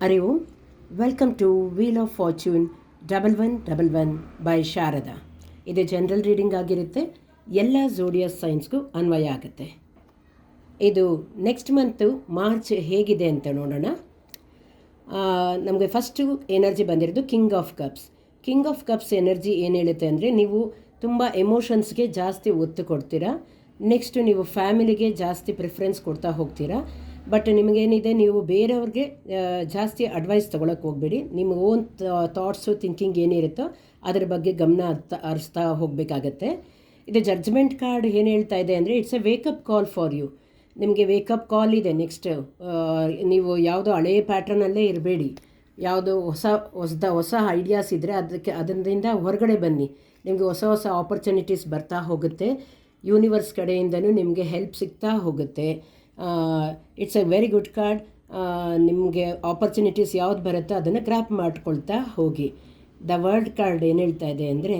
ಅರಿವು welcome to wheel of fortune 1111 by Sharada. ಇದು general reading ಆಗಿರುತ್ತೆ. ಎಲ್ಲ ಝೋಡಿಯಸ್ ಸೈನ್ಸ್ಗೂ ಅನ್ವಯ ಆಗುತ್ತೆ. ಇದು ನೆಕ್ಸ್ಟ್ ಮಂತು ಮಾರ್ಚ್ ಹೇಗಿದೆ ಅಂತ ನೋಡೋಣ. ನಮಗೆ ಫಸ್ಟು ಎನರ್ಜಿ ಬಂದಿರೋದು king of cups. King of cups energy ಏನು ಹೇಳುತ್ತೆ ಅಂದರೆ, ನೀವು ತುಂಬ ಎಮೋಷನ್ಸ್ಗೆ ಜಾಸ್ತಿ ಒತ್ತು ಕೊಡ್ತೀರಾ. ನೆಕ್ಸ್ಟು ನೀವು ಫ್ಯಾಮಿಲಿಗೆ ಜಾಸ್ತಿ ಪ್ರಿಫರೆನ್ಸ್ ಕೊಡ್ತಾ ಹೋಗ್ತೀರಾ. ಬಟ್ ನಿಮಗೇನಿದೆ, ನೀವು ಬೇರೆಯವ್ರಿಗೆ ಜಾಸ್ತಿ ಅಡ್ವೈಸ್ ತೊಗೊಳಕ್ಕೆ ಹೋಗಬೇಡಿ. ನಿಮ್ಮ ಓನ್ ಥಾಟ್ಸು ಥಿಂಕಿಂಗ್ ಏನಿರುತ್ತೋ ಅದರ ಬಗ್ಗೆ ಗಮನ ಹರಿಸ್ತಾ ಹೋಗಬೇಕಾಗತ್ತೆ. ಇದು ಜಡ್ಜ್ಮೆಂಟ್ ಕಾರ್ಡ್ ಏನು ಹೇಳ್ತಾ ಇದೆ ಅಂದರೆ, it's a wake up call for you. ನಿಮಗೆ ವೇಕಪ್ ಕಾಲ್ ಇದೆ. ನೆಕ್ಸ್ಟ್ ನೀವು ಯಾವುದೋ ಹಳೆಯ ಪ್ಯಾಟ್ರನಲ್ಲೇ ಇರಬೇಡಿ. ಯಾವುದೋ ಹೊಸ ಐಡಿಯಾಸ್ ಇದ್ದರೆ ಅದರಿಂದ ಹೊರಗಡೆ ಬನ್ನಿ. ನಿಮಗೆ ಹೊಸ ಹೊಸ ಆಪರ್ಚುನಿಟೀಸ್ ಬರ್ತಾ ಹೋಗುತ್ತೆ. ಯೂನಿವರ್ಸ್ ಕಡೆಯಿಂದನೂ ನಿಮಗೆ ಹೆಲ್ಪ್ ಸಿಗ್ತಾ ಹೋಗುತ್ತೆ. It's a very good card. ನಿಮಗೆ ಆಪರ್ಚುನಿಟೀಸ್ ಯಾವ್ದು ಬರುತ್ತೋ ಅದನ್ನು ಗ್ರ್ಯಾಪ್ ಮಾಡ್ಕೊಳ್ತಾ ಹೋಗಿ. ದ ವರ್ಲ್ಡ್ ಕಾರ್ಡ್ ಏನು ಹೇಳ್ತಾ ಇದೆ ಅಂದರೆ,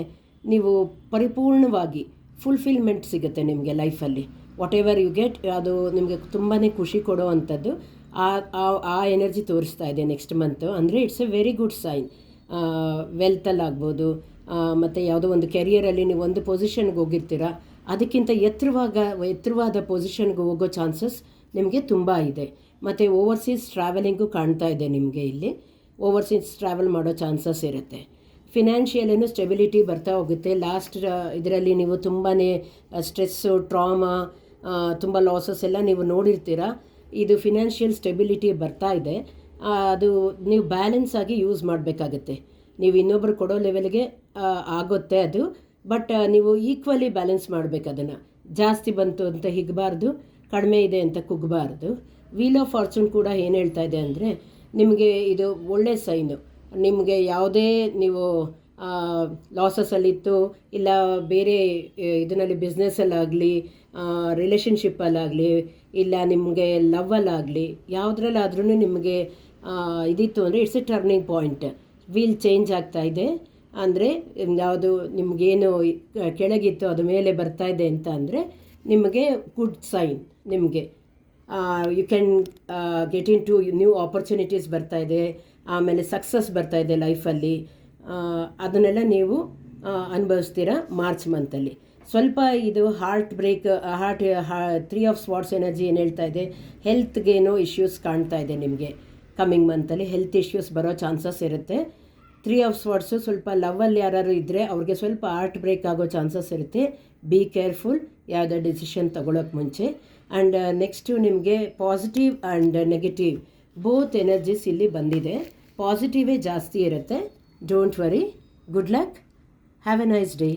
ನೀವು ಪರಿಪೂರ್ಣವಾಗಿ ಫುಲ್ಫಿಲ್ಮೆಂಟ್ ಸಿಗುತ್ತೆ ನಿಮಗೆ ಲೈಫಲ್ಲಿ. ವಾಟ್ ಎವರ್ ಯು ಗೆಟ್, ಅದು ನಿಮಗೆ ತುಂಬಾ ಖುಷಿ ಕೊಡೋ ಅಂಥದ್ದು ಆ ಎನರ್ಜಿ ತೋರಿಸ್ತಾ ಇದೆ ನೆಕ್ಸ್ಟ್ ಮಂತು. ಅಂದರೆ it's a very good sign. ವೆಲ್ತಲ್ಲಾಗ್ಬೋದು, ಮತ್ತು ಯಾವುದೋ ಒಂದು ಕೆರಿಯರಲ್ಲಿ ನೀವು ಒಂದು ಪೊಸಿಷನ್ಗೆ ಹೋಗಿರ್ತೀರ, ಅದಕ್ಕಿಂತ ಎತ್ತರವಾದ ಪೊಸಿಷನ್ಗೆ ಹೋಗೋ ಚಾನ್ಸಸ್ ನಿಮಗೆ ತುಂಬ ಇದೆ. ಮತ್ತು ಓವರ್ಸೀಸ್ ಟ್ರಾವೆಲಿಂಗು ಕಾಣ್ತಾ ಇದೆ ನಿಮಗೆ. ಇಲ್ಲಿ ಓವರ್ಸೀಸ್ ಟ್ರಾವೆಲ್ ಮಾಡೋ ಚಾನ್ಸಸ್ ಇರುತ್ತೆ. ಫಿನಾನ್ಷಿಯಲೇನು ಸ್ಟೆಬಿಲಿಟಿ ಬರ್ತಾ ಹೋಗುತ್ತೆ. ಲಾಸ್ಟ್ ಇದರಲ್ಲಿ ನೀವು ತುಂಬಾ ಸ್ಟ್ರೆಸ್ಸು, ಟ್ರಾಮಾ, ತುಂಬ ಲಾಸಸ್ ಎಲ್ಲ ನೀವು ನೋಡಿರ್ತೀರ. ಇದು ಫಿನಾನ್ಷಿಯಲ್ ಸ್ಟೆಬಿಲಿಟಿ ಬರ್ತಾ ಇದೆ. ಅದು ನೀವು ಬ್ಯಾಲೆನ್ಸ್ ಆಗಿ ಯೂಸ್ ಮಾಡಬೇಕಾಗತ್ತೆ. ನೀವು ಇನ್ನೊಬ್ಬರು ಕೊಡೋ ಲೆವೆಲ್ಗೆ ಆಗುತ್ತೆ ಅದು. ಬಟ್ ನೀವು ಈಕ್ವಲಿ ಬ್ಯಾಲೆನ್ಸ್ ಮಾಡಬೇಕು. ಅದನ್ನು ಜಾಸ್ತಿ ಬಂತು ಅಂತ ಹಿಗ್ಬಾರ್ದು, ಕಡಿಮೆ ಇದೆ ಅಂತ ಕುಗ್ಗಬಾರ್ದು. ವೀಲ್ ಆಫ್ ಫಾರ್ಚೂನ್ ಕೂಡ ಏನು ಹೇಳ್ತಾ ಇದೆ ಅಂದರೆ, ನಿಮಗೆ ಇದು ಒಳ್ಳೆ ಸೈನು. ನಿಮಗೆ ಯಾವುದೇ ನೀವು ಲಾಸಸ್ಸಲ್ಲಿತ್ತು, ಇಲ್ಲ ಬೇರೆ ಇದರಲ್ಲಿ ಬಿಸ್ನೆಸ್ಸಲ್ಲಾಗಲಿ, ರಿಲೇಷನ್ಶಿಪ್ಪಲ್ಲಾಗಲಿ, ಇಲ್ಲ ನಿಮಗೆ ಲವ್ವಲ್ಲಾಗಲಿ, ಯಾವುದ್ರಲ್ಲಾದ್ರೂ ನಿಮಗೆ ಇದಿತ್ತು ಅಂದರೆ it's A turning point. Wheel change ಆಗ್ತಾ ಇದೆ ಅಂದರೆ, ಯಾವುದು ನಿಮಗೇನು ಕೆಳಗಿತ್ತು ಅದು ಮೇಲೆ ಬರ್ತಾ ಇದೆ ಅಂತ ಅಂದರೆ ನಿಮಗೆ ಗುಡ್ ಸೈನ್. ನಿಮಗೆ you can get into new opportunities ಬರ್ತಾ ಇದೆ. ಆಮೇಲೆ ಸಕ್ಸಸ್ ಬರ್ತಾ ಇದೆ ಲೈಫಲ್ಲಿ. ಅದನ್ನೆಲ್ಲ ನೀವು ಅನುಭವಿಸ್ತೀರಾ ಮಾರ್ಚ್ ಮಂತಲ್ಲಿ. ಸ್ವಲ್ಪ ಇದು ಹಾರ್ಟ್ ಬ್ರೇಕ್, 3 ಆಫ್ ಸ್ವಾರ್ಡ್ಸ್ ಎನರ್ಜಿ ಏನು ಹೇಳ್ತಾ ಇದೆ, ಹೆಲ್ತ್ಗೇನೋ ಇಶ್ಯೂಸ್ ಕಾಣ್ತಾ ಇದೆ ನಿಮಗೆ. ಕಮ್ಮಿಂಗ್ ಮಂತಲ್ಲಿ ಹೆಲ್ತ್ ಇಶ್ಯೂಸ್ ಬರೋ ಚಾನ್ಸಸ್ ಇರುತ್ತೆ. 3 ಆಫ್ ಸ್ವಾರ್ಡ್ಸು ಸ್ವಲ್ಪ ಲವ್ವಲ್ಲಿ ಯಾರು ಇದ್ದರೆ ಅವ್ರಿಗೆ ಸ್ವಲ್ಪ ಹಾರ್ಟ್ ಬ್ರೇಕ್ ಆಗೋ ಚಾನ್ಸಸ್ ಇರುತ್ತೆ. ಬಿ ಕೇರ್ಫುಲ್ ಯಾವುದೇ ಡಿಸಿಷನ್ ತೊಗೊಳೋಕ್ಕೆ ಮುಂಚೆ. ಆ್ಯಂಡ್ ನೆಕ್ಸ್ಟು ನಿಮಗೆ positive and negative both energies ಇಲ್ಲಿ ಬಂದಿದೆ. ಪಾಸಿಟಿವೇ ಜಾಸ್ತಿ ಇರುತ್ತೆ. Don't worry. Good luck. Have A nice day.